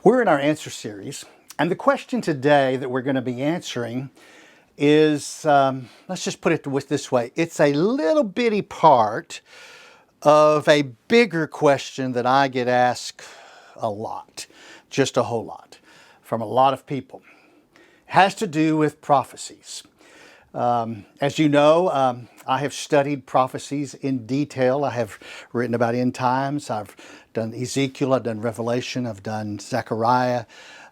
We're in our answer series, and the question today that we're going to be answering is, let's just put it this way. It's a little bitty part of a bigger question that I get asked a lot, just a whole lot, from a lot of people. It has to do with prophecies. As you know, I have studied prophecies in detail. I have written about end times. I've done Ezekiel, I've done Revelation, I've done Zechariah.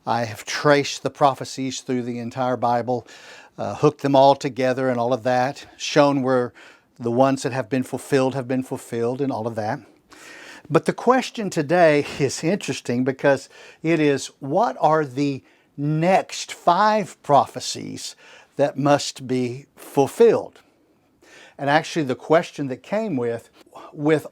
I have traced the prophecies through the entire Bible, hooked them all together and all of that, shown where the ones that have been fulfilled and all of that. But the question today is interesting because it is, what are the next 5 prophecies that must be fulfilled? And actually the question that came with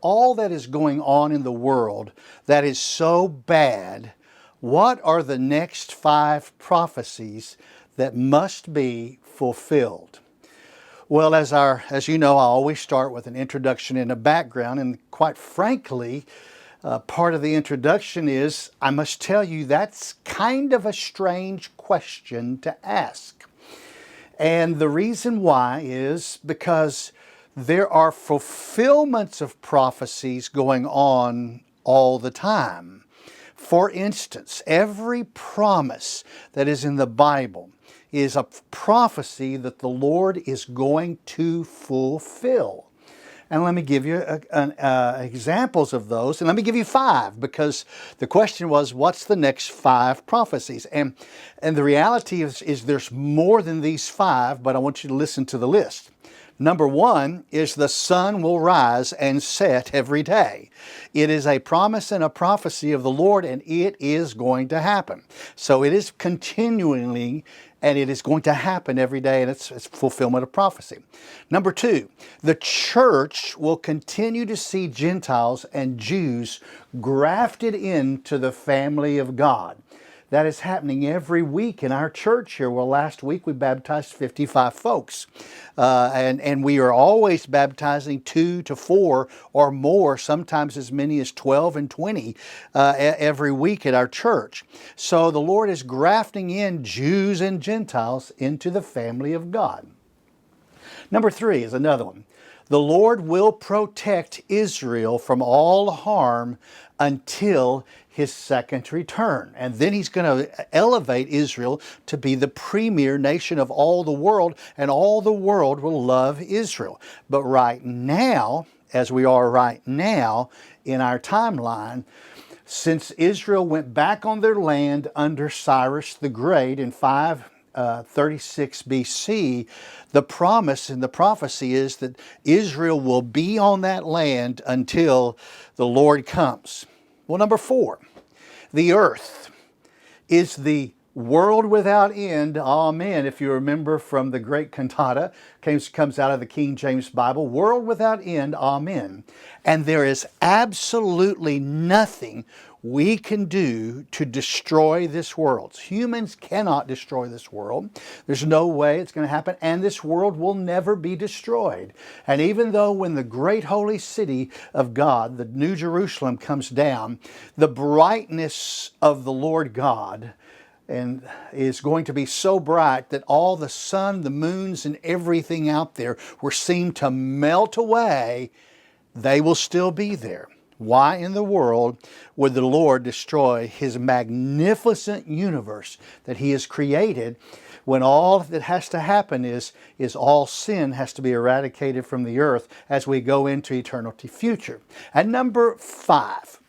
all that is going on in the world that is so bad, what are the next 5 prophecies that must be fulfilled? Well, as you know, I always start with an introduction and a background, and quite frankly, part of the introduction is, I must tell you, that's kind of a strange question to ask. And the reason why is because there are fulfillments of prophecies going on all the time. For instance, every promise that is in the Bible is a prophecy that the Lord is going to fulfill. And let me give you examples of those. And let me give you 5, because the question was, what's the next 5 prophecies? And the reality is there's more than these 5, but I want you to listen to the list. Number 1 is the sun will rise and set every day. It is a promise and a prophecy of the Lord, and it is going to happen. So it is continually, and it is going to happen every day, and it's fulfillment of prophecy. Number 2, the church will continue to see Gentiles and Jews grafted into the family of God. That is happening every week in our church here. Well, last week we baptized 55 folks. And we are always baptizing 2 to 4 or more, sometimes as many as 12 and 20 every week at our church. So the Lord is grafting in Jews and Gentiles into the family of God. Number 3 is another one. The Lord will protect Israel from all harm until His second return. And then He's going to elevate Israel to be the premier nation of all the world, and all the world will love Israel. But right now, as we are right now in our timeline, since Israel went back on their land under Cyrus the Great in 536 BC, the promise and the prophecy is that Israel will be on that land until the Lord comes. Well, number 4, the earth is the world without end. Amen. If you remember from the great cantata, comes out of the King James Bible, world without end. Amen. And there is absolutely nothing we can do to destroy this world. Humans cannot destroy this world. There's no way it's going to happen, and this world will never be destroyed. And even though when the great holy city of God, the New Jerusalem, comes down, the brightness of the Lord God and is going to be so bright that all the sun, the moons, and everything out there will seem to melt away, they will still be there. Why in the world would the Lord destroy His magnificent universe that He has created, when all that has to happen is all sin has to be eradicated from the earth as we go into eternity future? And number 5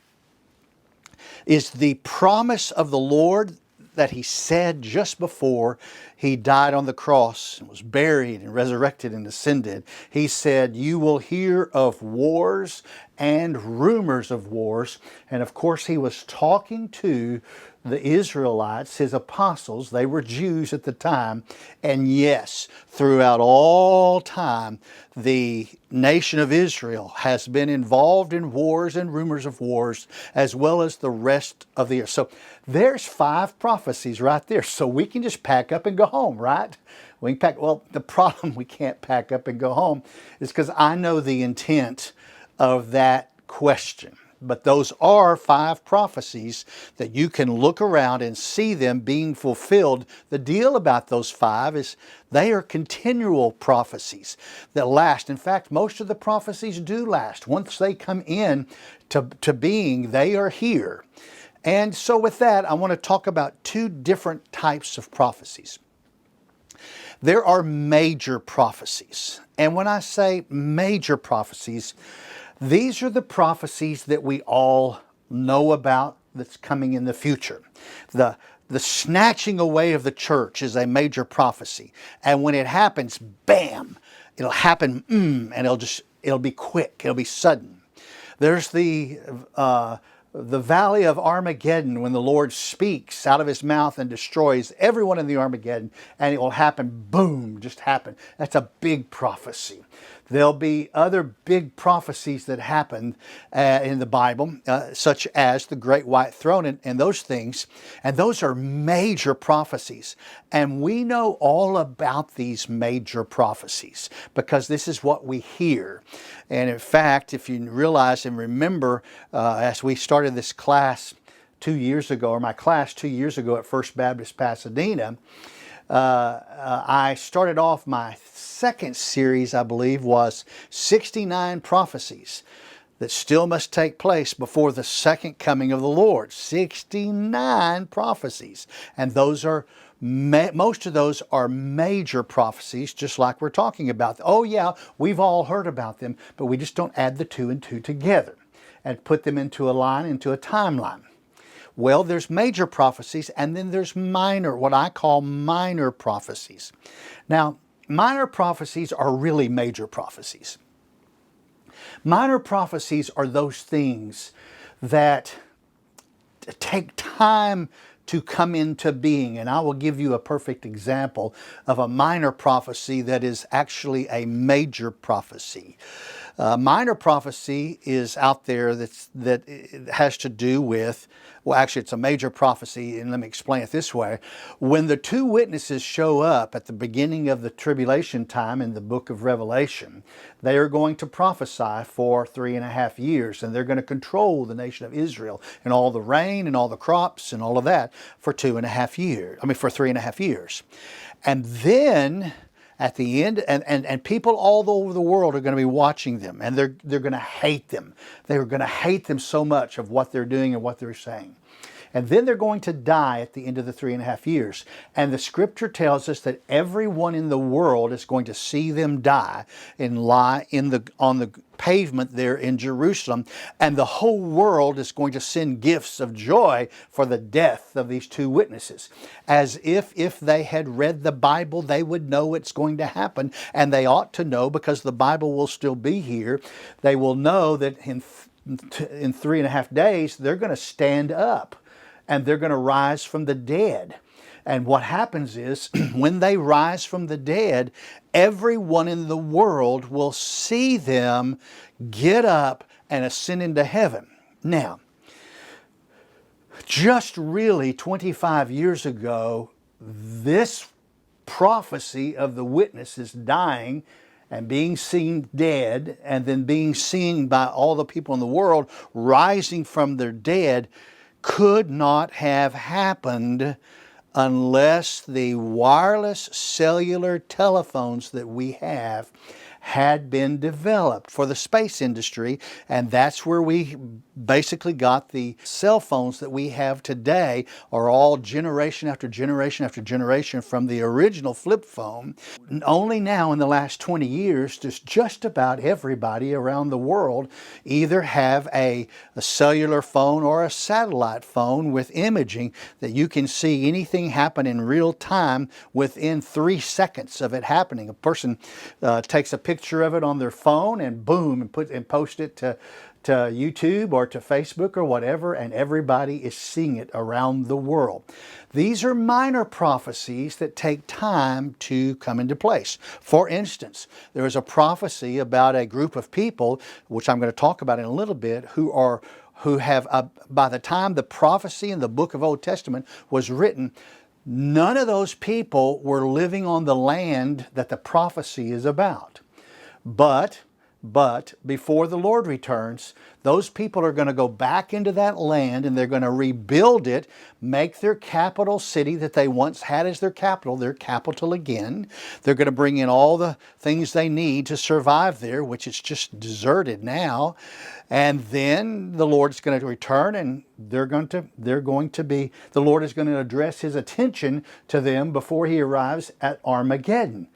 is the promise of the Lord that He said just before He died on the cross and was buried and resurrected and ascended. He said, you will hear of wars and rumors of wars. And of course, He was talking to the Israelites, His apostles. They were Jews at the time. And yes, throughout all time, the nation of Israel has been involved in wars and rumors of wars, as well as the rest of the earth. So there's 5 prophecies right there. So we can just pack up and go home, right? We can pack. Well, the problem we can't pack up and go home is because I know the intent of that question. But those are 5 prophecies that you can look around and see them being fulfilled. The deal about those 5 is they are continual prophecies that last. In fact, most of the prophecies do last. Once they come in to being, they are here. And so with that, I want to talk about 2 different types of prophecies. There are major prophecies. And when I say major prophecies, these are the prophecies that we all know about that's coming in the future. The snatching away of the church is a major prophecy. And when it happens, bam, it'll happen, and it'll be quick, it'll be sudden. There's the valley of Armageddon, when the Lord speaks out of his mouth and destroys everyone in the Armageddon, and it will happen, boom, just happen. That's a big prophecy. There'll be other big prophecies that happen in the Bible, such as the Great White Throne and those things. And those are major prophecies. And we know all about these major prophecies because this is what we hear. And in fact, if you realize and remember, as we started this class 2 years ago, or my class 2 years ago at First Baptist Pasadena, I started off my second series, I believe, was 69 prophecies that still must take place before the second coming of the Lord. 69 prophecies. And those are, most of those are major prophecies, just like we're talking about. Oh yeah, we've all heard about them, but we just don't add the 2 and 2 together and put them into a line, into a timeline. Well, there's major prophecies, and then there's minor, what I call minor prophecies. Now, minor prophecies are really major prophecies. Minor prophecies are those things that take time to come into being. And I will give you a perfect example of a minor prophecy that is actually a major prophecy. Minor prophecy is out there that has to do with, well, actually it's a major prophecy, and let me explain it this way. When the 2 witnesses show up at the beginning of the tribulation time in the book of Revelation, they are going to prophesy for 3.5 years, and they're going to control the nation of Israel and all the rain and all the crops and all of that for 2.5 years. For 3.5 years. And then at the end, and people all over the world are going to be watching them, and they're going to hate them. They're going to hate them so much of what they're doing and what they're saying. And then they're going to die at the end of the 3.5 years. And the scripture tells us that everyone in the world is going to see them die and lie on the pavement there in Jerusalem. And the whole world is going to send gifts of joy for the death of these 2 witnesses. As if they had read the Bible, they would know it's going to happen. And they ought to know, because the Bible will still be here. They will know that in 3.5 days, they're going to stand up. And they're going to rise from the dead. And what happens is, when they rise from the dead, everyone in the world will see them get up and ascend into heaven. Now, just really 25 years ago, this prophecy of the witnesses dying and being seen dead, and then being seen by all the people in the world rising from their dead, could not have happened unless the wireless cellular telephones that we have had been developed for the space industry, and that's where we basically got the cell phones that we have today, are all generation after generation after generation from the original flip phone. Only now in the last 20 years does just about everybody around the world either have a cellular phone or a satellite phone with imaging that you can see anything happen in real time within 3 seconds of it happening. A person takes a picture of it on their phone and boom, and post it to YouTube or to Facebook or whatever, and everybody is seeing it around the world. These are minor prophecies that take time to come into place. For instance, there is a prophecy about a group of people, which I'm going to talk about in a little bit, who have, by the time the prophecy in the book of Old Testament was written, none of those people were living on the land that the prophecy is about. But But before the Lord returns, those people are going to go back into that land and they're going to rebuild it, make their capital city that they once had as their capital again. They're going to bring in all the things they need to survive there, which is just deserted now. And then the Lord's going to return and the Lord is going to address his attention to them before he arrives at Armageddon.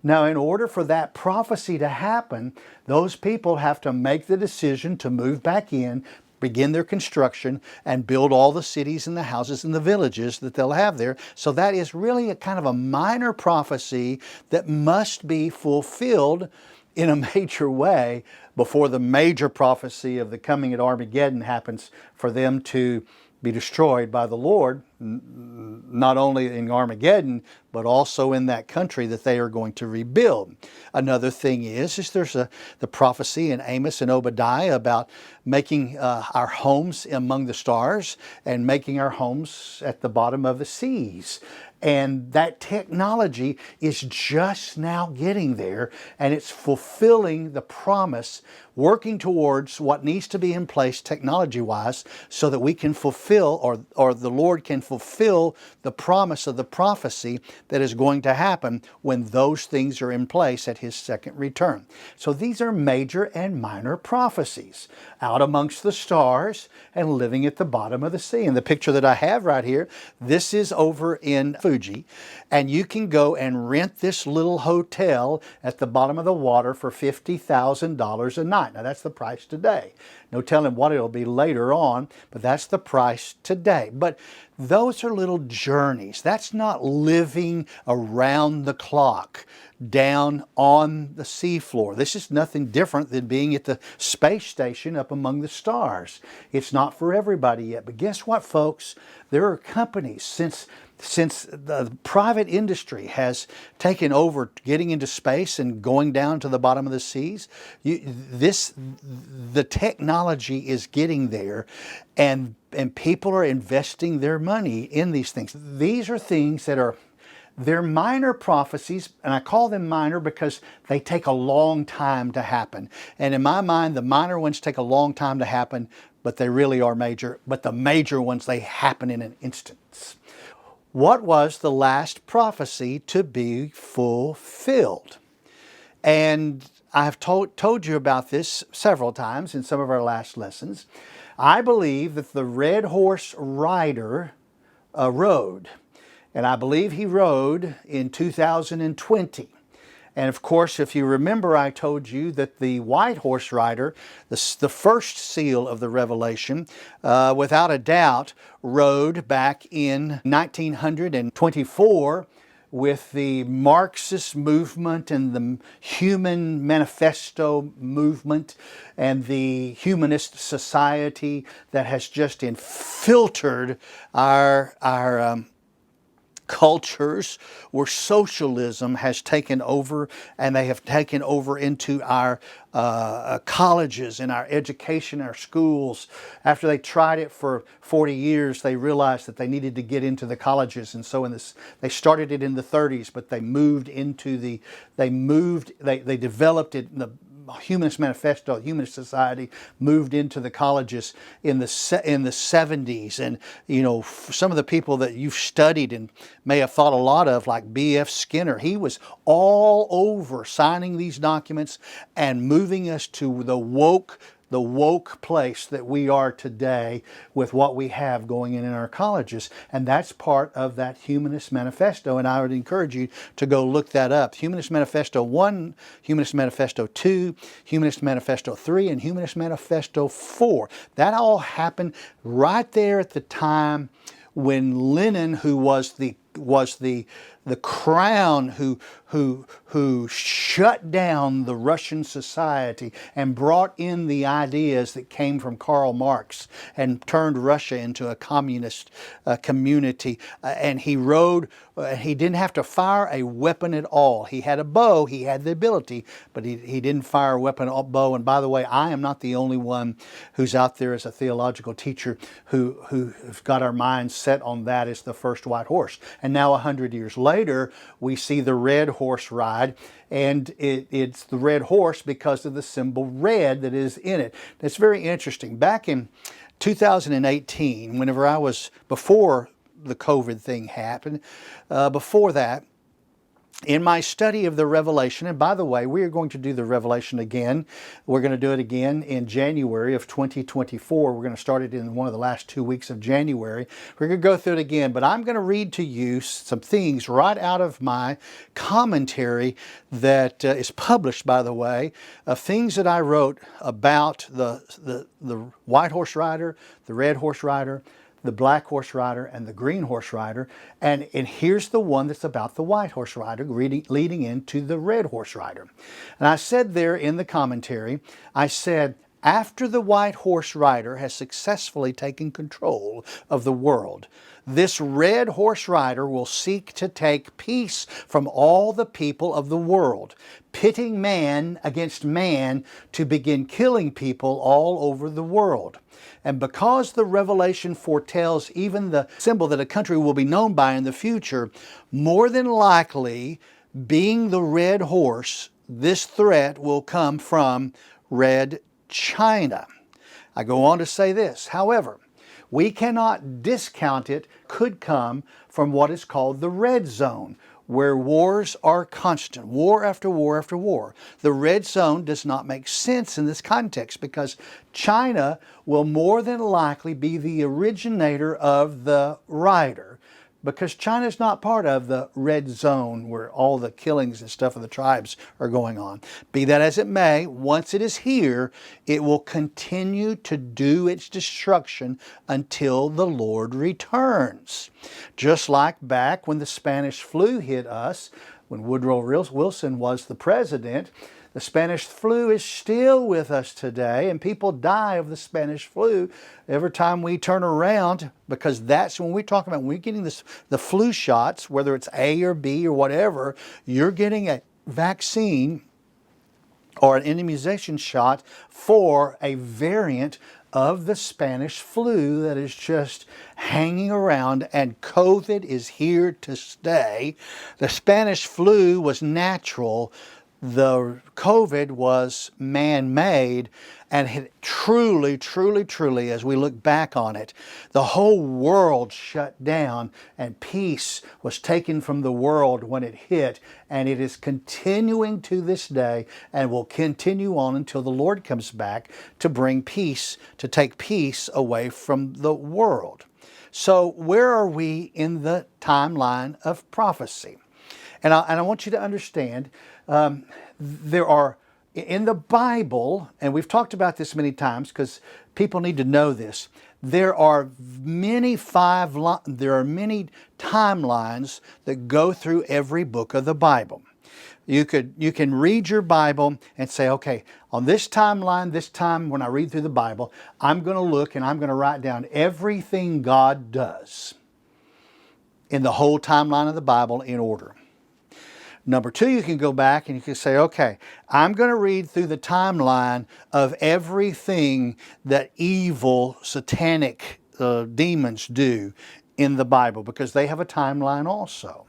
Now, in order for that prophecy to happen, those people have to make the decision to move back in, begin their construction, and build all the cities and the houses and the villages that they'll have there. So that is really a kind of a minor prophecy that must be fulfilled in a major way before the major prophecy of the coming at Armageddon happens for them to be destroyed by the Lord, not only in Armageddon, but also in that country that they are going to rebuild. Another thing is there's the prophecy in Amos and Obadiah about making our homes among the stars and making our homes at the bottom of the seas. And that technology is just now getting there, and it's fulfilling the promise, working towards what needs to be in place technology-wise so that we can fulfill, or the Lord can fulfill the promise of the prophecy that is going to happen when those things are in place at his second return. So these are major and minor prophecies, out amongst the stars and living at the bottom of the sea. And the picture that I have right here, this is over in Fuji, and you can go and rent this little hotel at the bottom of the water for $50,000 a night. Now that's the price today. No telling what it'll be later on, but that's the price today. But those are little journeys. That's not living around the clock down on the seafloor. This is nothing different than being at the space station up among the stars. It's not for everybody yet. But guess what, folks? There are companies, since the private industry has taken over getting into space and going down to the bottom of the seas, the technology is getting there, and people are investing their money in these things. These are things that they're minor prophecies, and I call them minor because they take a long time to happen. And in my mind, the minor ones take a long time to happen, but they really are major. But the major ones, they happen in an instant. What was the last prophecy to be fulfilled? And I've told you about this several times in some of our last lessons. I believe that the red horse rider rode. And I believe he rode in 2020. And of course, if you remember, I told you that the white horse rider, the first seal of the Revelation, without a doubt, rode back in 1924 with the Marxist movement and the Human Manifesto movement and the humanist society that has just infiltrated our cultures, where socialism has taken over, and they have taken over into our colleges and our education, our schools. After they tried it for 40 years, they realized that they needed to get into the colleges, and so they started it in the 30s, but they developed it in the Humanist Manifesto, Humanist Society moved into the colleges in the 70s. And, you know, some of the people that you've studied and may have thought a lot of, like B.F. Skinner, he was all over signing these documents and moving us to the woke place that we are today with what we have going in our colleges. And that's part of that Humanist Manifesto, and I would encourage you to go look that up. Humanist Manifesto 1, Humanist Manifesto 2, Humanist Manifesto 3, and Humanist Manifesto 4. That all happened right there at the time when Lenin, who was the crown who shut down the Russian society and brought in the ideas that came from Karl Marx and turned Russia into a communist community. And he didn't have to fire a weapon at all. He had a bow, he had the ability, but he didn't fire a weapon or bow. And by the way, I am not the only one who's out there as a theological teacher who's got our minds set on that as the first white horse. And now 100 years later, we see the red horse ride, and it's the red horse because of the symbol red that is in it. It's very interesting. Back in 2018, whenever I was, before the COVID thing happened, before that, in my study of the Revelation, and by the way, we are going to do the Revelation again. We're going to do it again in January of 2024. We're going to start it in one of the last 2 weeks of January. We're going to go through it again, but I'm going to read to you some things right out of my commentary that is published, by the way, of things that I wrote about the white horse rider, the red horse rider, the black horse rider, and the green horse rider. And here's the one that's about the white horse rider leading into the red horse rider. And I said there in the commentary, I said, after the white horse rider has successfully taken control of the world, this red horse rider will seek to take peace from all the people of the world, pitting man against man to begin killing people all over the world. And because the Revelation foretells even the symbol that a country will be known by in the future, more than likely, being the red horse, this threat will come from Red China. I go on to say this, however, we cannot discount it could come from what is called the red zone, where wars are constant, war after war after war. The red zone does not make sense in this context because China will more than likely be the originator of the rider, because China is not part of the red zone where all the killings and stuff of the tribes are going on. Be that as it may, once it is here, it will continue to do its destruction until the Lord returns. Just like back when the Spanish flu hit us, when Woodrow Wilson was the president, the Spanish flu is still with us today, and people die of the Spanish flu every time we turn around, because that's when we talk about, when we're getting the flu shots, whether it's A or B or whatever, you're getting a vaccine or an immunization shot for a variant of the Spanish flu that is just hanging around, and COVID is here to stay. The Spanish flu was natural. The COVID was man-made, and it truly, as we look back on it, the whole world shut down and peace was taken from the world when it hit, and it is continuing to this day and will continue on until the Lord comes back to bring peace, to take peace away from the world. So where are we in the timeline of prophecy? And I want you to understand, there are, in the Bible, and we've talked about this many times because people need to know this, there are many timelines that go through every book of the Bible. You can read your Bible and say, okay, on this timeline, this time when I read through the Bible, I'm going to look and I'm going to write down everything God does in the whole timeline of the Bible in order. Number two, you can go back and you can say, okay, I'm going to read through the timeline of everything that evil, satanic demons do in the Bible, because they have a timeline also.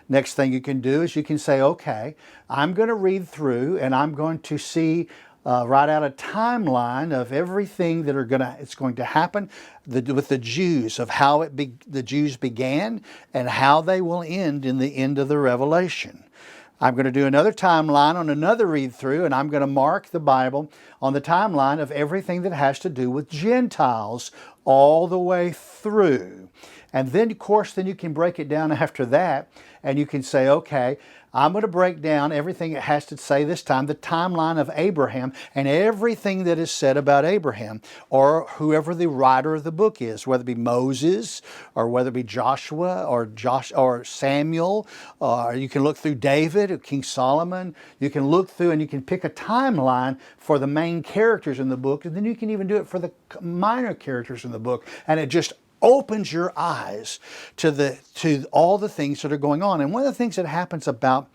Next thing you can do is you can say, okay, I'm going to read through and I'm going to see, write out a timeline of everything that it's going to happen with the Jews, of how the Jews began and how they will end in the end of the Revelation. I'm going to do another timeline on another read through, and I'm going to mark the Bible on the timeline of everything that has to do with Gentiles all the way through. And then, of course, then you can break it down after that, and you can say, okay, I'm going to break down everything it has to say this time, the timeline of Abraham and everything that is said about Abraham, or whoever the writer of the book is, whether it be Moses or whether it be Joshua or Samuel, or you can look through David or King Solomon. You can look through and you can pick a timeline for the main characters in the book, and then you can even do it for the minor characters in the book, and it just opens your eyes to all the things that are going on. And one of the things that happens about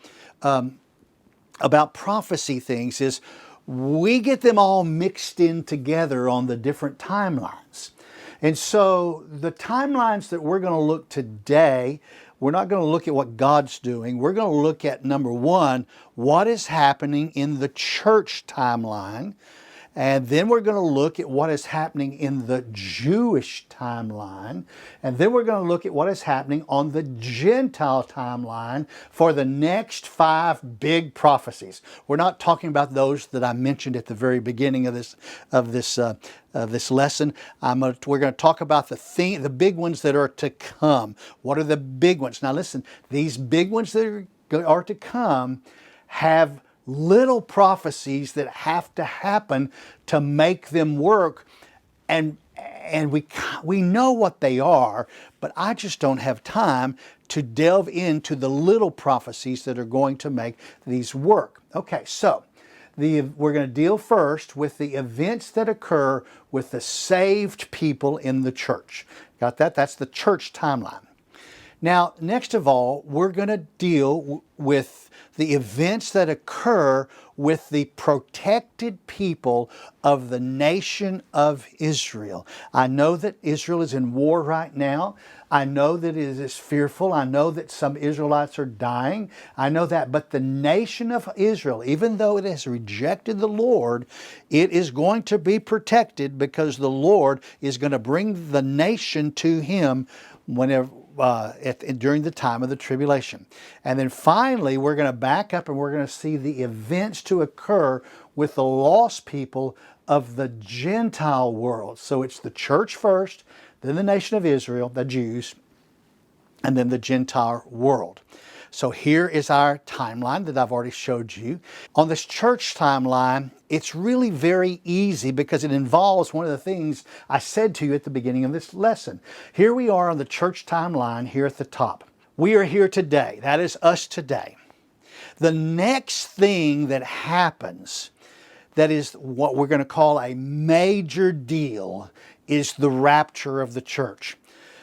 prophecy things is we get them all mixed in together on the different timelines. And so the timelines that we're going to look today, we're not going to look at what God's doing. We're going to look at, number one, what is happening in the church timeline. And then we're going to look at what is happening in the Jewish timeline. And then we're going to look at what is happening on the Gentile timeline for the next 5 big prophecies. We're not talking about those that I mentioned at the very beginning of this lesson. We're going to talk about the big ones that are to come. What are the big ones? Now listen, these big ones that are to come have little prophecies that have to happen to make them work, and we know what they are, but I just don't have time to delve into the little prophecies that are going to make these work. Okay, so we're going to deal first with the events that occur with the saved people in the church. Got that? That's the church timeline. Now, next of all, we're going to deal with the events that occur with the protected people of the nation of Israel. I know that Israel is in war right now. I know that it is fearful. I know that some Israelites are dying. I know that. But the nation of Israel, even though it has rejected the Lord, it is going to be protected because the Lord is going to bring the nation to Him whenever during the time of the tribulation. And then finally, we're going to back up and we're going to see the events to occur with the lost people of the Gentile world. So it's the church first, then the nation of Israel, the Jews, and then the Gentile world. So here is our timeline that I've already showed you. On this church timeline, it's really very easy because it involves one of the things I said to you at the beginning of this lesson. Here we are on the church timeline here at the top. We are here today. That is us today. The next thing that happens that is what we're going to call a major deal is the rapture of the church.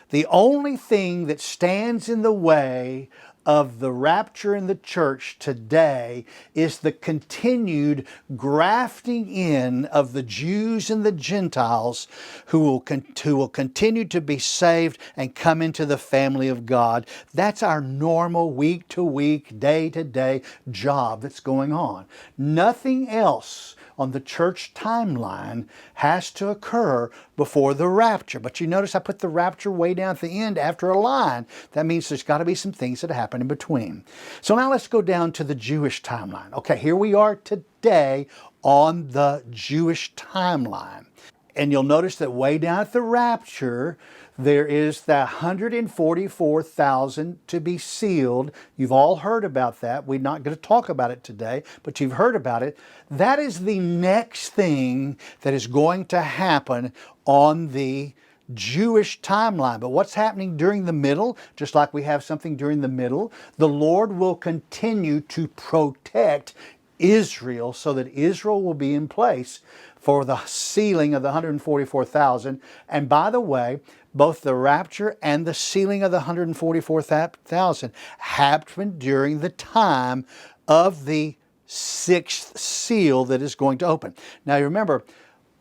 The only thing that stands in the way of the rapture in the church today is the continued grafting in of the Jews and the Gentiles who will continue to be saved and come into the family of God. That's our normal week-to-week, day-to-day job that's going on. Nothing else on the church timeline has to occur before the rapture. But you notice I put the rapture way down at the end after a line. That means there's got to be some things that happen in between. So now let's go down to the Jewish timeline. Okay, here we are today on the Jewish timeline. And you'll notice that way down at the rapture, there is the 144,000 to be sealed. You've all heard about that. We're not going to talk about it today, but you've heard about it. That is the next thing that is going to happen on the Jewish timeline. But what's happening during the middle, just like we have something during the middle, the Lord will continue to protect Israel so that Israel will be in place for the sealing of the 144,000. And by the way, both the rapture and the sealing of the 144,000 happened during the time of the 6th seal that is going to open. Now you remember,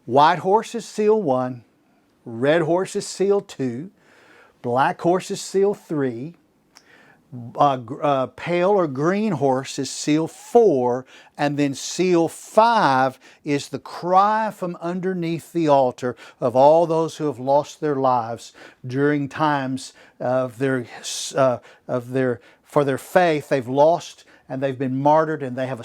white horse is seal 1, red horse is seal 2, black horse is seal 3, pale or green horse is seal 4, and then seal 5 is the cry from underneath the altar of all those who have lost their lives during times of for their faith. They've lost and they've been martyred, and they have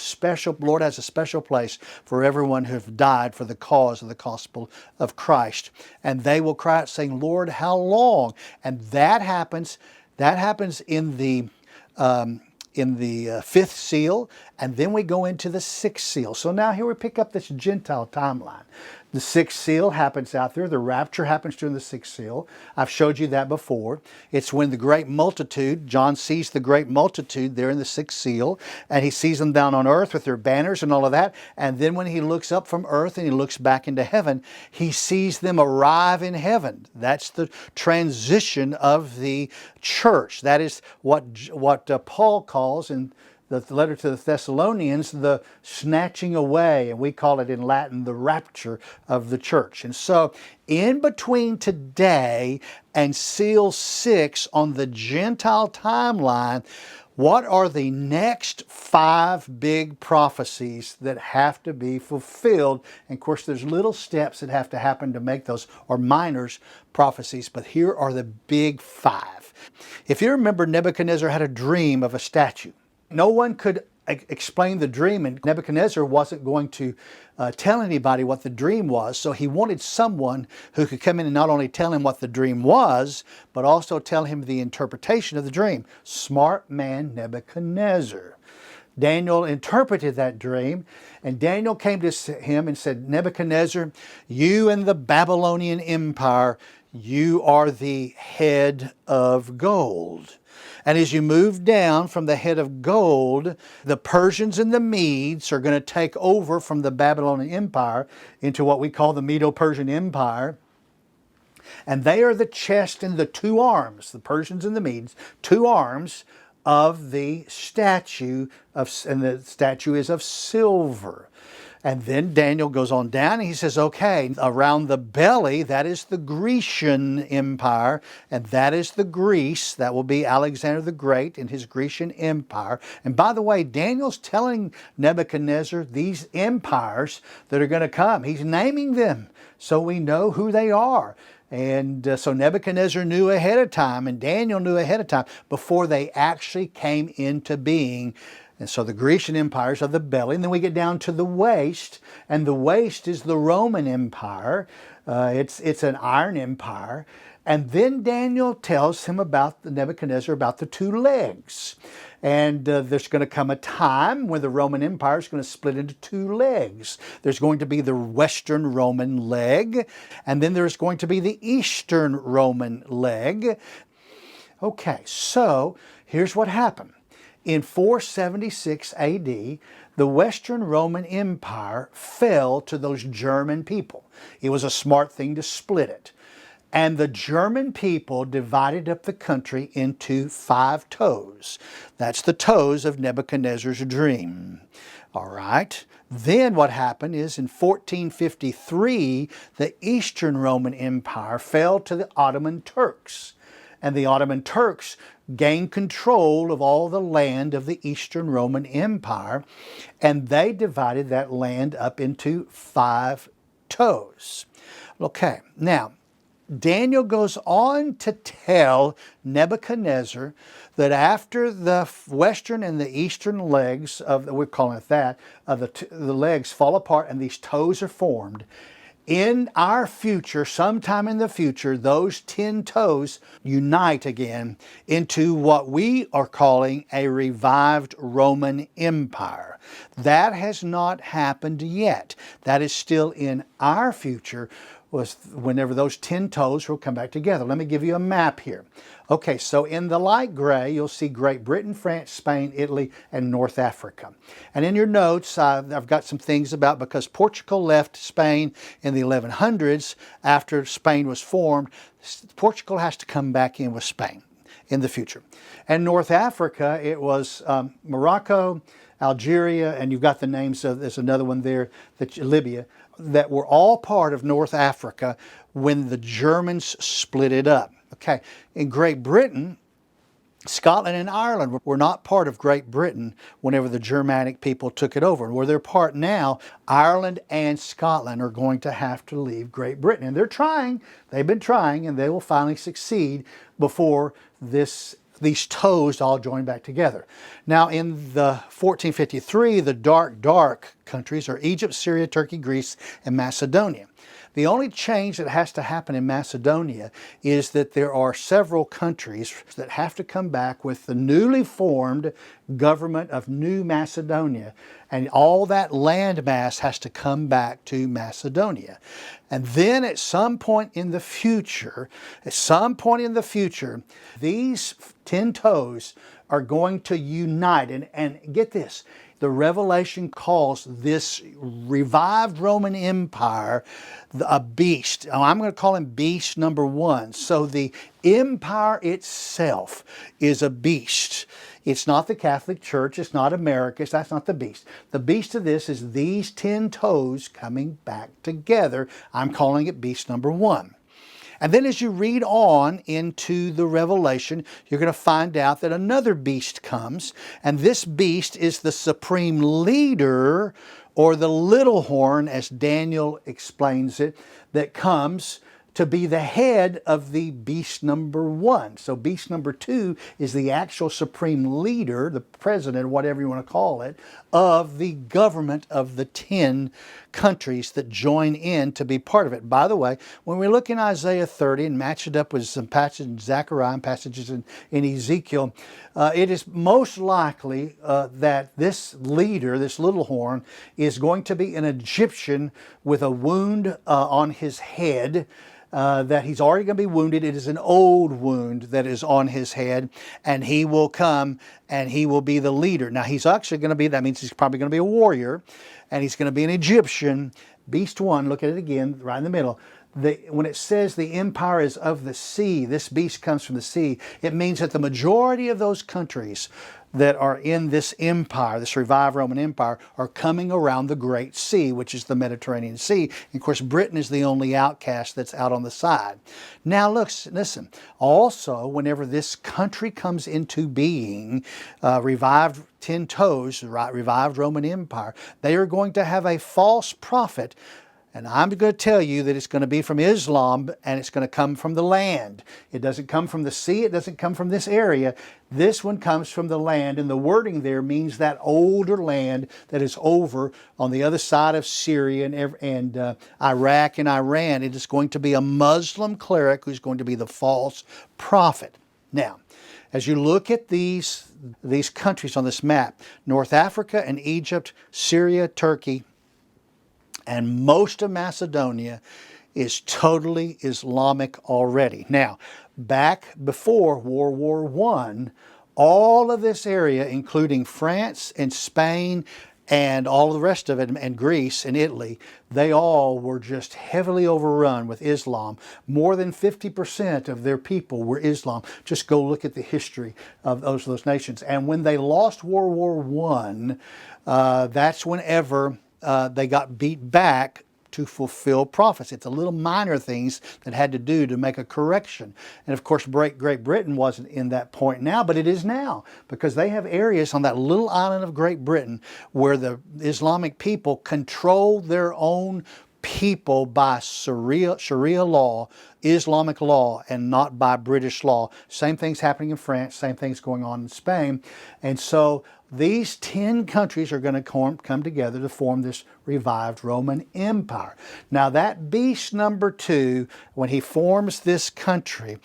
Lord has a special place for everyone who have died for the cause of the gospel of Christ. And they will cry out saying, Lord, how long? And that happens in the 5th seal, and then we go into the 6th seal. So now here we pick up this Gentile timeline. The 6th seal happens out there. The rapture happens during the 6th seal. I've showed you that before. It's when the great multitude, John sees the great multitude there in the 6th seal, and he sees them down on earth with their banners and all of that. And then when he looks up from earth and he looks back into heaven, he sees them arrive in heaven. That's the transition of the church. That is what Paul calls in the letter to the Thessalonians, the snatching away, and we call it in Latin the rapture of the church. And so in between today and seal 6 on the Gentile timeline, what are the next 5 big prophecies that have to be fulfilled? And of course, there's little steps that have to happen to make those, or minors prophecies, but here are the big 5. If you remember, Nebuchadnezzar had a dream of a statue. No one could explain the dream, and Nebuchadnezzar wasn't going to tell anybody what the dream was, so he wanted someone who could come in and not only tell him what the dream was, but also tell him the interpretation of the dream. Smart man Nebuchadnezzar. Daniel interpreted that dream, and Daniel came to him and said, Nebuchadnezzar, you and the Babylonian Empire, you are the head of gold. And as you move down from the head of gold, the Persians and the Medes are going to take over from the Babylonian Empire into what we call the Medo-Persian Empire. And they are the chest and the 2 arms, the Persians and the Medes, 2 arms of the statue, and the statue is of silver. And then Daniel goes on down and he says, okay, around the belly, that is the Grecian Empire, and that is the Greece. That will be Alexander the Great and his Grecian Empire. And by the way, Daniel's telling Nebuchadnezzar these empires that are going to come. He's naming them so we know who they are. And so Nebuchadnezzar knew ahead of time, and Daniel knew ahead of time before they actually came into being. And so the Grecian empires are the belly, and then we get down to the waist, and the waist is the Roman Empire. It's an iron empire. And then Daniel tells him about Nebuchadnezzar about the 2 legs. And there's going to come a time when the Roman Empire is going to split into 2 legs. There's going to be the Western Roman leg, and then there's going to be the Eastern Roman leg. Okay, so here's what happened. In 476 AD, the Western Roman Empire fell to those German people. It was a smart thing to split it. And the German people divided up the country into 5 toes. That's the toes of Nebuchadnezzar's dream. All right. Then what happened is in 1453, the Eastern Roman Empire fell to the Ottoman Turks. And the Ottoman Turks gained control of all the land of the Eastern Roman Empire, and they divided that land up into 5 toes. Okay, now, Daniel goes on to tell Nebuchadnezzar that after the western and the eastern legs of, we're calling it that, of the legs fall apart and these toes are formed, in our future, sometime in the future, those 10 toes unite again into what we are calling a revived Roman Empire. That has not happened yet. That is still in our future, was whenever those 10 toes will come back together. Let me give you a map here. Okay, so in the light gray, you'll see Great Britain, France, Spain, Italy, and North Africa. And in your notes, I've got some things about, because Portugal left Spain in the 1100s after Spain was formed, Portugal has to come back in with Spain in the future. And North Africa, it was Morocco, Algeria, and you've got the names of, there's another one there, Libya, that were all part of North Africa when the Germans split it up. Okay, in Great Britain, Scotland and Ireland were not part of Great Britain whenever the Germanic people took it over. And where they're part now, Ireland and Scotland are going to have to leave Great Britain. And they're trying, they've been trying, and they will finally succeed before these toes all join back together. Now in the 1453, the dark countries are Egypt, Syria, Turkey, Greece, and Macedonia. The only change that has to happen in Macedonia is that there are several countries that have to come back with the newly formed government of New Macedonia, and all that land mass has to come back to Macedonia. And then at some point in the future, these 10 toes are going to unite. And get this, the Revelation calls this revived Roman Empire a beast. I'm going to call him beast number 1. So the empire itself is a beast. It's not the Catholic Church. It's not America. That's not the beast. The beast of this is these 10 toes coming back together. I'm calling it beast number 1. And then as you read on into the Revelation, you're going to find out that another beast comes. And this beast is the supreme leader, or the little horn, as Daniel explains it, that comes to be the head of the beast number 1. So beast number 2 is the actual supreme leader, the president, whatever you want to call it, of the government of the 10 countries that join in to be part of it. By the way, when we look in Isaiah 30 and match it up with some passages in Zechariah and passages in Ezekiel, it is most likely that this leader, this little horn, is going to be an Egyptian with a wound on his head, that he's already going to be wounded. It is an old wound that is on his head, and he will come and he will be the leader. Now he's actually going to be, that means he's probably going to be a warrior, and he's going to be an Egyptian. Beast 1, look at it again, right in the middle. When it says the empire is of the sea, this beast comes from the sea, it means that the majority of those countries that are in this empire, this revived Roman Empire, are coming around the Great Sea, which is the Mediterranean Sea. And of course, Britain is the only outcast that's out on the side. Now, listen, also, whenever this country comes into being, revived 10 toes, revived Roman Empire, they are going to have a false prophet. And I'm going to tell you that it's going to be from Islam, and it's going to come from the land. It doesn't come from the sea. It doesn't come from this area. This one comes from the land, and the wording there means that older land that is over on the other side of Syria and Iraq and Iran. It is going to be a Muslim cleric who's going to be the false prophet. Now, as you look at these countries on this map, North Africa and Egypt, Syria, Turkey, and most of Macedonia is totally Islamic already. Now, back before World War I, all of this area, including France and Spain and all the rest of it, and Greece and Italy, they all were just heavily overrun with Islam. More than 50% of their people were Islam. Just go look at the history of those nations. And when they lost World War I, that's whenever they got beat back to fulfill prophecy. It's a little minor things that had to do to make a correction. And of course, Great Britain wasn't in that point now, but it is now, because they have areas on that little island of Great Britain where the Islamic people control their own people by Sharia law, Islamic law, and not by British law. Same thing's happening in France, same thing's going on in Spain. And so these 10 countries are going to come together to form this revived Roman Empire. Now that beast number 2, when he forms this country,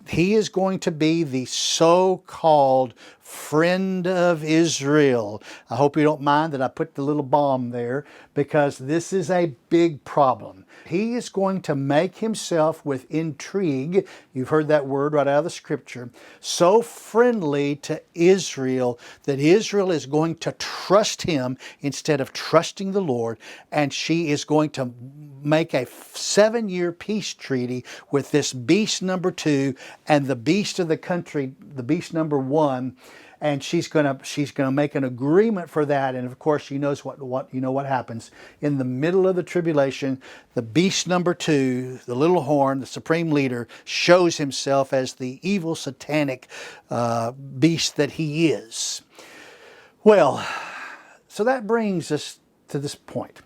he is going to be the so-called friend of Israel. I hope you don't mind that I put the little bomb there, because this is a big problem. He is going to make himself with intrigue, you've heard that word right out of the scripture, so friendly to Israel that Israel is going to trust him instead of trusting the Lord, and she is going to make a 7-year peace treaty with this beast number 2 and the beast of the country, the beast number 1, and she's gonna make an agreement for that. And of course, she knows what happens in the middle of the tribulation. The beast number 2, the little horn, the supreme leader, shows himself as the evil satanic beast that he is. Well, so that brings us to this point.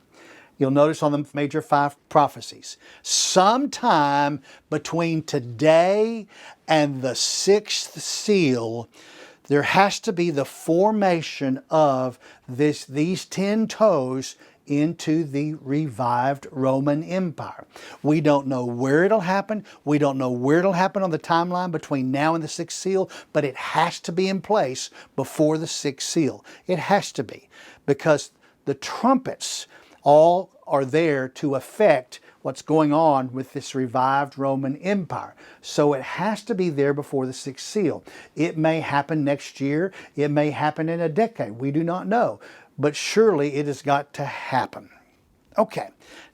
You'll notice on the major 5 prophecies, sometime between today and the 6th seal, there has to be the formation of these 10 toes into the revived Roman Empire. We don't know where it'll happen. We don't know where it'll happen on the timeline between now and the 6th seal, but it has to be in place before the 6th seal. It has to be, because the trumpets all are there to affect what's going on with this revived Roman Empire. So it has to be there before the 6th seal. It may happen next year. It may happen in a decade. We do not know. But surely it has got to happen. Okay,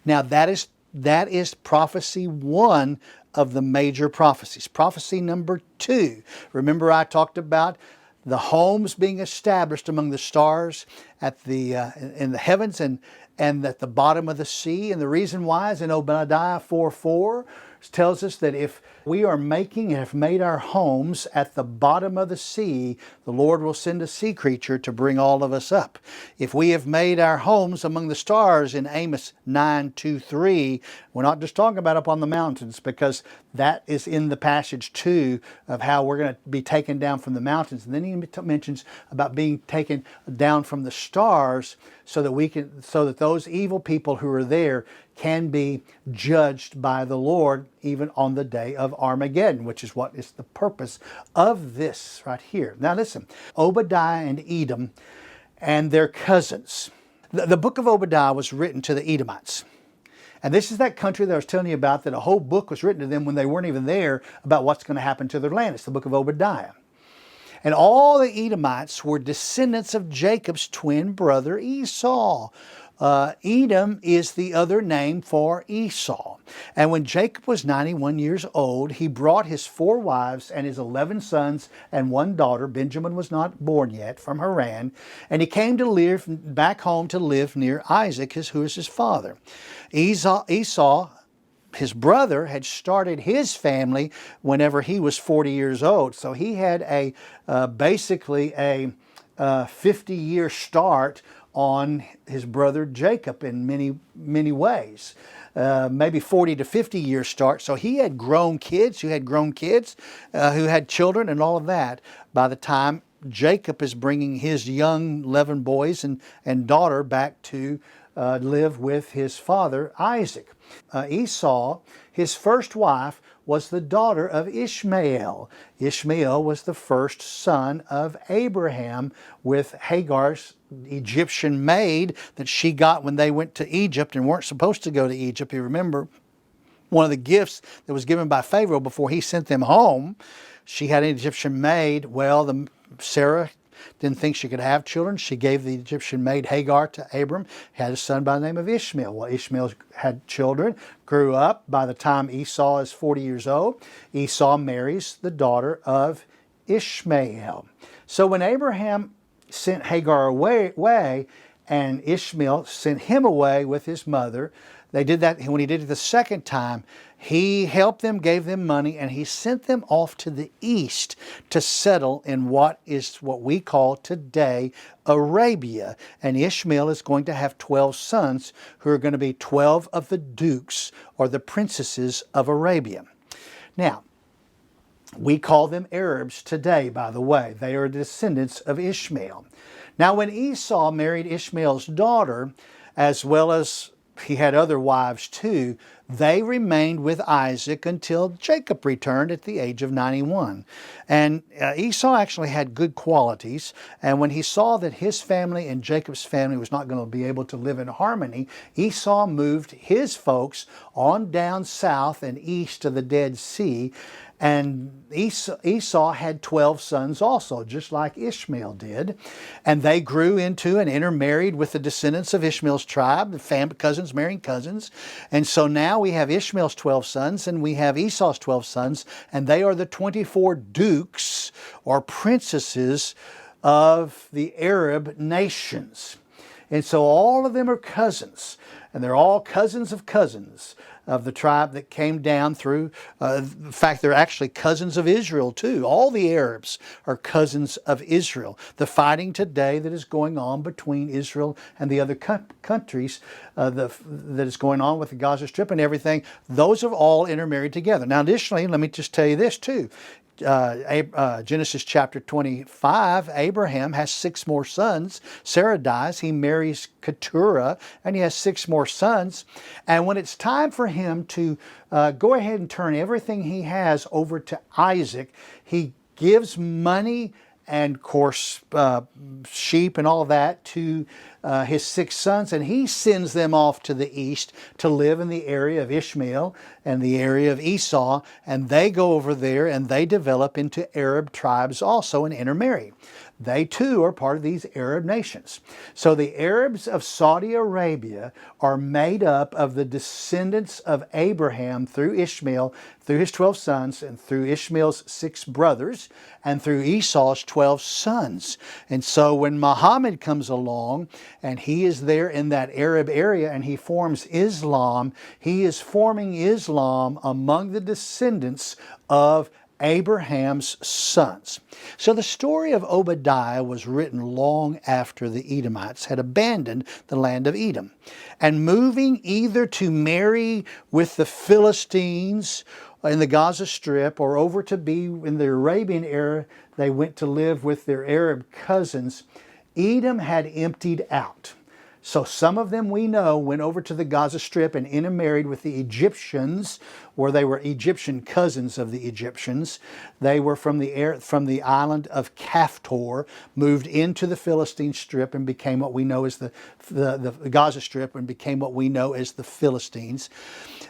now that is prophecy 1 of the major prophecies. Prophecy number 2. Remember I talked about the homes being established among the stars at the in the heavens and at the bottom of the sea. And the reason why is in Obadiah 4:4 tells us that if we are making and have made our homes at the bottom of the sea, the Lord will send a sea creature to bring all of us up. If we have made our homes among the stars in Amos 9:2-3, we're not just talking about up on the mountains, because that is in the passage too of how we're going to be taken down from the mountains. And then he mentions about being taken down from the stars so that those evil people who are there can be judged by the Lord even on the day of Armageddon, which is what is the purpose of this right here. Now listen, Obadiah and Edom and their cousins. The book of Obadiah was written to the Edomites. And this is that country that I was telling you about, that a whole book was written to them when they weren't even there about what's going to happen to their land. It's the book of Obadiah. And all the Edomites were descendants of Jacob's twin brother Esau. Edom is the other name for Esau. And when Jacob was 91 years old, he brought his 4 wives and his 11 sons and 1 daughter. Benjamin was not born yet, from Haran. And he came to live back home to live near Isaac, who is his father. Esau, his brother, had started his family whenever he was 40 years old. So he had basically a 50-year start on his brother Jacob in many ways. Maybe 40 to 50 year start. So he had grown kids who had children and all of that by the time Jacob is bringing his young 11 boys and daughter back to live with his father Isaac. Esau, his first wife, was the daughter of Ishmael. Ishmael was the first son of Abraham, with Hagar's Egyptian maid that she got when they went to Egypt and weren't supposed to go to Egypt. You remember one of the gifts that was given by Pharaoh before he sent them home. She had an Egyptian maid. Well, Sarah didn't think she could have children. She gave the Egyptian maid Hagar to Abram, had a son by the name of Ishmael. Well, Ishmael had children, grew up. By the time Esau is 40 years old, Esau marries the daughter of Ishmael. So when Abraham sent Hagar away and Ishmael sent him away with his mother, they did that. When he did it the second time, he helped them, gave them money, and he sent them off to the east to settle in what we call today Arabia. And Ishmael is going to have 12 sons who are going to be 12 of the dukes or the princesses of Arabia. Now, we call them Arabs today, by the way. They are descendants of Ishmael. Now, when Esau married Ishmael's daughter, as well as he had other wives too, they remained with Isaac until Jacob returned at the age of 91. And Esau actually had good qualities, and when he saw that his family and Jacob's family was not going to be able to live in harmony, Esau moved his folks on down south and east of the Dead Sea. And Esau had 12 sons also, just like Ishmael did. And they grew into and intermarried with the descendants of Ishmael's tribe, cousins marrying cousins. And so now we have Ishmael's 12 sons and we have Esau's 12 sons, and they are the 24 dukes or princesses of the Arab nations. And so all of them are cousins, and they're all cousins of the tribe that came down through. In fact, they're actually cousins of Israel too. All the Arabs are cousins of Israel. The fighting today that is going on between Israel and the other countries that is going on with the Gaza Strip and everything, those are all intermarried together. Now additionally, let me just tell you this too. Genesis chapter 25, Abraham has 6 more sons. Sarah dies, he marries Keturah, and he has 6 more sons. And when it's time for him to go ahead and turn everything he has over to Isaac, he gives money and, of course, sheep and all that to his 6 sons, and he sends them off to the east to live in the area of Ishmael and the area of Esau, and they go over there and they develop into Arab tribes also and intermarry. they too are part of these Arab nations. So the Arabs of Saudi Arabia are made up of the descendants of Abraham through Ishmael, through his 12 sons, and through Ishmael's 6 brothers, and through Esau's 12 sons. And so when Muhammad comes along and he is there in that Arab area and he forms Islam, he is forming Islam among the descendants of Abraham's sons. So the story of Obadiah was written long after the Edomites had abandoned the land of Edom and moving either to marry with the Philistines in the Gaza Strip or over to be in the Arabian era, they went to live with their Arab cousins. Edom had emptied out. So some of them we know went over to the Gaza Strip and intermarried with the Egyptians, where they were Egyptian cousins of the Egyptians. They were from the island of Kaftor, moved into the Philistine Strip and became what we know as the Gaza Strip and became what we know as the Philistines.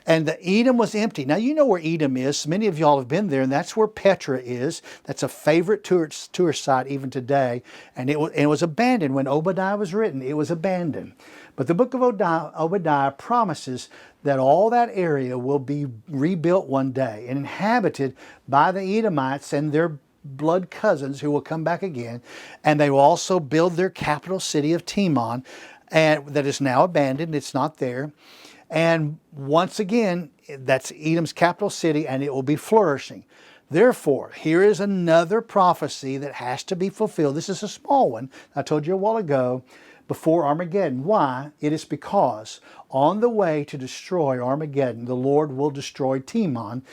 And the Edom was empty. Now you know where Edom is. Many of y'all have been there, and that's where Petra is. That's a favorite tourist site even today. And it was abandoned when Obadiah was written. It was abandoned. But the book of Obadiah promises that all that area will be rebuilt one day and inhabited by the Edomites and their blood cousins who will come back again. And they will also build their capital city of Timon, and that is now abandoned. It's not there. And once again, that's Edom's capital city, and it will be flourishing. Therefore, here is another prophecy that has to be fulfilled. This is a small one. I told you a while ago, before Armageddon. Why? It is because on the way to destroy Armageddon, the Lord will destroy Timon,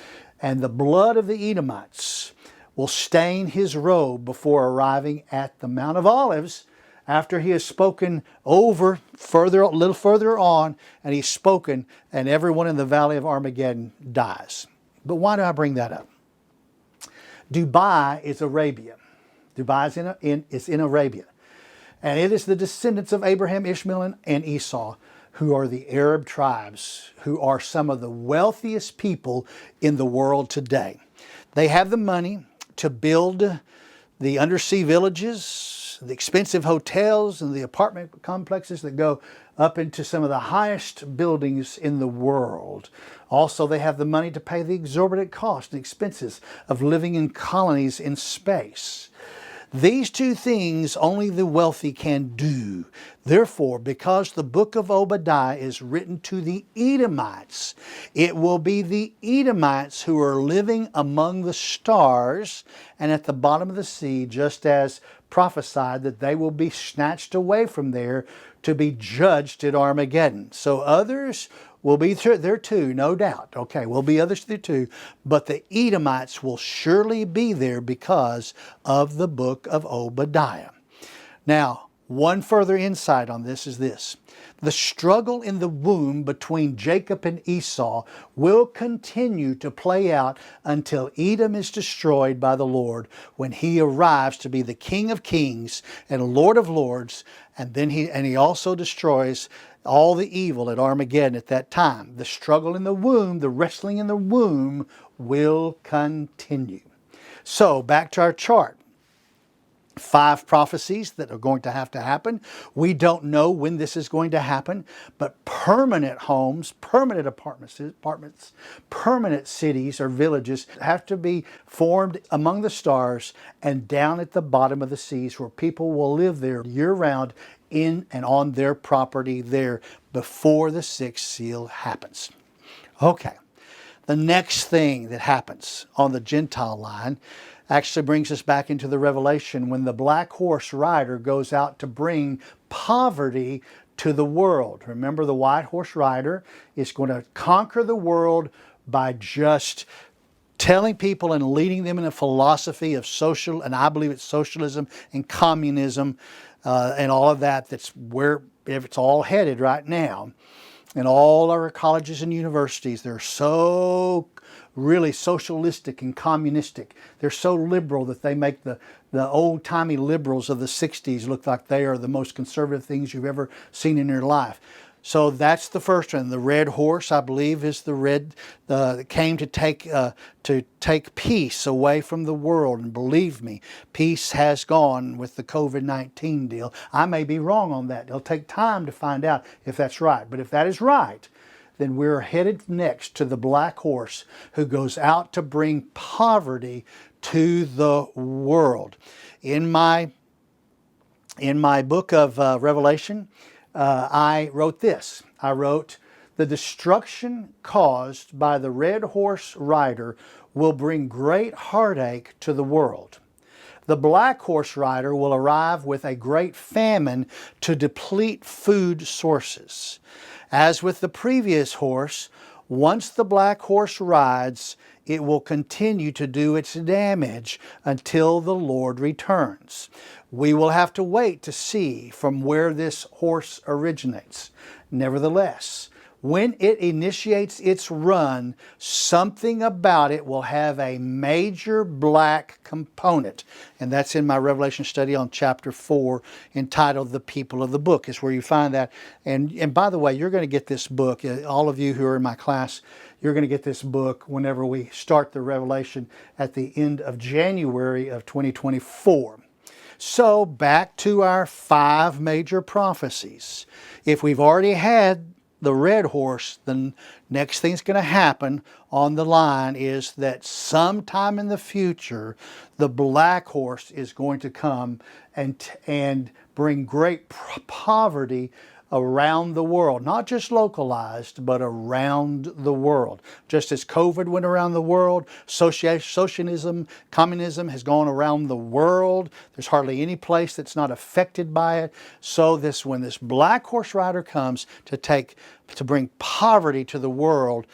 and the blood of the Edomites will stain his robe before arriving at the Mount of Olives, after he has spoken a little further on, and he's spoken, and everyone in the valley of Armageddon dies. But why do I bring that up? Dubai is Arabia. Dubai is in Arabia. And it is the descendants of Abraham, Ishmael, and Esau, who are the Arab tribes, who are some of the wealthiest people in the world today. They have the money to build the undersea villages, the expensive hotels, and the apartment complexes that go up into some of the highest buildings in the world. Also, they have the money to pay the exorbitant cost and expenses of living in colonies in space. These two things only the wealthy can do. Therefore, because the book of Obadiah is written to the Edomites, it will be the Edomites who are living among the stars and at the bottom of the sea, just as prophesied that they will be snatched away from there to be judged at Armageddon. So others will be there too, no doubt. Okay, will be others there too. But the Edomites will surely be there because of the book of Obadiah. Now, one further insight on this is this. The struggle in the womb between Jacob and Esau will continue to play out until Edom is destroyed by the Lord, when he arrives to be the King of Kings and Lord of Lords, and then he also destroys all the evil at Armageddon at that time. The struggle in the womb, the wrestling in the womb will continue. So back to our chart. 5 prophecies that are going to have to happen. We don't know when this is going to happen, but permanent homes, permanent apartments, permanent cities or villages have to be formed among the stars and down at the bottom of the seas, where people will live there year-round in and on their property there before the 6th seal happens. Okay, the next thing that happens on the Gentile line actually brings us back into the Revelation, when the black horse rider goes out to bring poverty to the world. Remember, the white horse rider is going to conquer the world by just telling people and leading them in a philosophy of social, and I believe it's socialism and communism and all of that. That's where it's all headed right now. And all our colleges and universities, they're so really socialistic and communistic. They're so liberal that they make the old-timey liberals of the 60s look like they are the most conservative things you've ever seen in your life. So that's the first one. The red horse, I believe, is the red that came to take peace away from the world. And believe me, peace has gone with the COVID-19 deal. I may be wrong on that. It'll take time to find out if that's right. But if that is right, then we're headed next to the black horse who goes out to bring poverty to the world. In my book of Revelation, I wrote this. I wrote, "The destruction caused by the red horse rider will bring great heartache to the world. The black horse rider will arrive with a great famine to deplete food sources. As with the previous horse, once the black horse rides, it will continue to do its damage until the Lord returns. We will have to wait to see from where this horse originates. Nevertheless, when it initiates its run, something about it will have a major black component." And that's in my Revelation study on chapter 4, entitled "The People of the Book," is where you find that. And by the way, you're going to get this book, all of you who are in my class, you're going to get this book whenever we start the Revelation at the end of January of 2024. So back to our 5 major prophecies. If we've already had the red horse, the next thing that's going to happen on the line is that sometime in the future, the black horse is going to come and bring great poverty around the world, not just localized, but around the world. Just as COVID went around the world, socialism, communism has gone around the world. There's hardly any place that's not affected by it. So when this black horse rider comes to bring poverty to the world,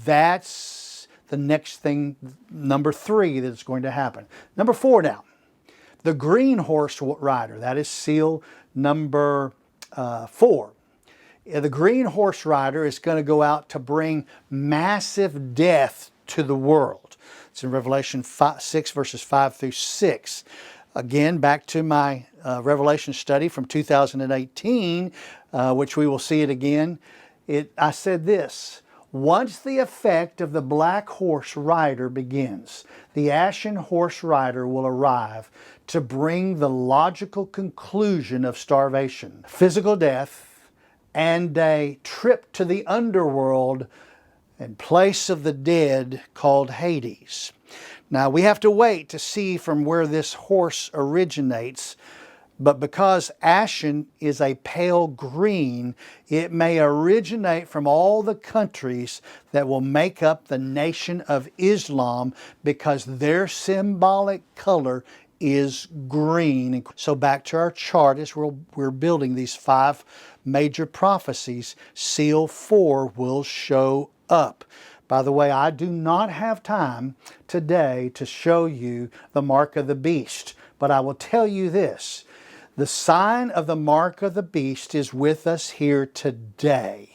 that's the next thing, number 3, that's going to happen. Number 4 now, the green horse rider. That is seal number 4. The green horse rider is going to go out to bring massive death to the world. It's in Revelation 6, verses 5 through 6. Again, back to my Revelation study from 2018, which we will see it again. I said this: once the effect of the black horse rider begins, the ashen horse rider will arrive to bring the logical conclusion of starvation, physical death, and a trip to the underworld and place of the dead called Hades. Now, we have to wait to see from where this horse originates, but because ashen is a pale green, it may originate from all the countries that will make up the nation of Islam, because their symbolic color is green. So back to our chart, as we're building these 5 major prophecies, seal 4 will show up. By the way, I do not have time today to show you the mark of the beast, but I will tell you this: the sign of the mark of the beast is with us here today.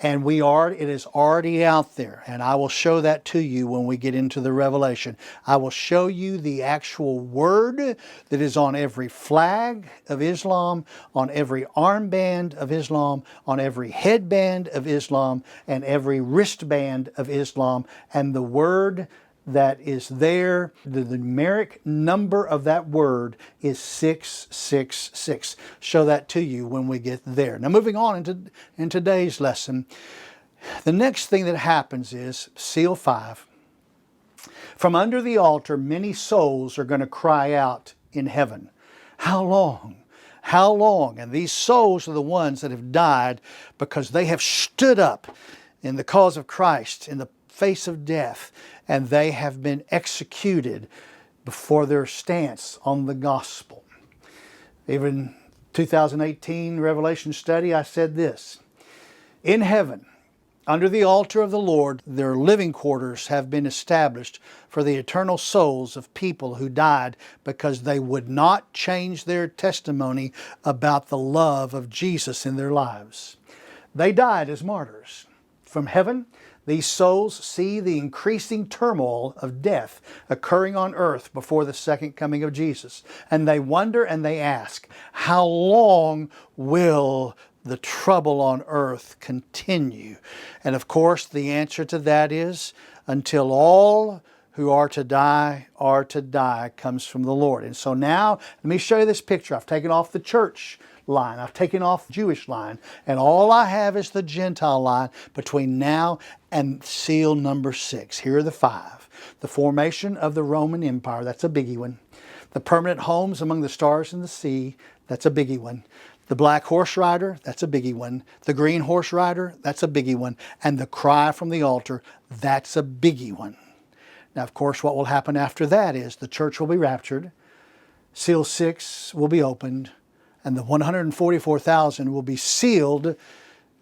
And it is already out there. And I will show that to you when we get into the Revelation. I will show you the actual word that is on every flag of Islam, on every armband of Islam, on every headband of Islam, and every wristband of Islam. And the word that is there, the numeric number of that word is 666. Show that to you when we get there. Now, moving on in today's lesson, the next thing that happens is seal 5. From under the altar, many souls are going to cry out in heaven, "How long? How long?" And these souls are the ones that have died because they have stood up in the cause of Christ in the face of death, and they have been executed before their stance on the gospel. Even 2018 Revelation study, I said this: in heaven, under the altar of the Lord, their living quarters have been established for the eternal souls of people who died because they would not change their testimony about the love of Jesus in their lives. They died as martyrs. From heaven, these souls see the increasing turmoil of death occurring on earth before the second coming of Jesus. And they wonder and they ask, how long will the trouble on earth continue? And of course, the answer to that is, until all who are to die comes from the Lord. And so now, let me show you this picture. I've taken off the church line. I've taken off the Jewish line. And all I have is the Gentile line between now and seal number 6. Here are the 5. The formation of the Roman Empire, that's a biggie one. The permanent homes among the stars in the sea, that's a biggie one. The black horse rider, that's a biggie one. The green horse rider, that's a biggie one. And the cry from the altar, that's a biggie one. Now, of course, what will happen after that is the church will be raptured, seal 6 will be opened, and the 144,000 will be sealed,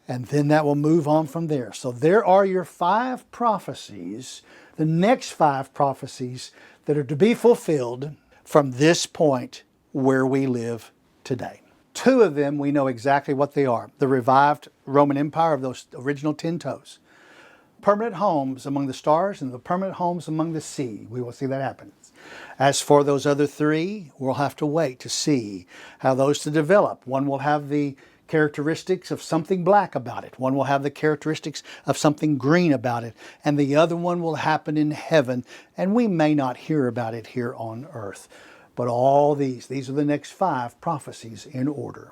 and then that will move on from there. So there are your 5 prophecies, the next 5 prophecies that are to be fulfilled from this point where we live today. 2 of them, we know exactly what they are. The revived Roman Empire of those original 10 toes. Permanent homes among the stars and the permanent homes among the sea. We will see that happen. As for those other 3, we'll have to wait to see how those to develop. One will have the characteristics of something black about it. One will have the characteristics of something green about it. And the other one will happen in heaven. And we may not hear about it here on earth. But all these are the next 5 prophecies in order.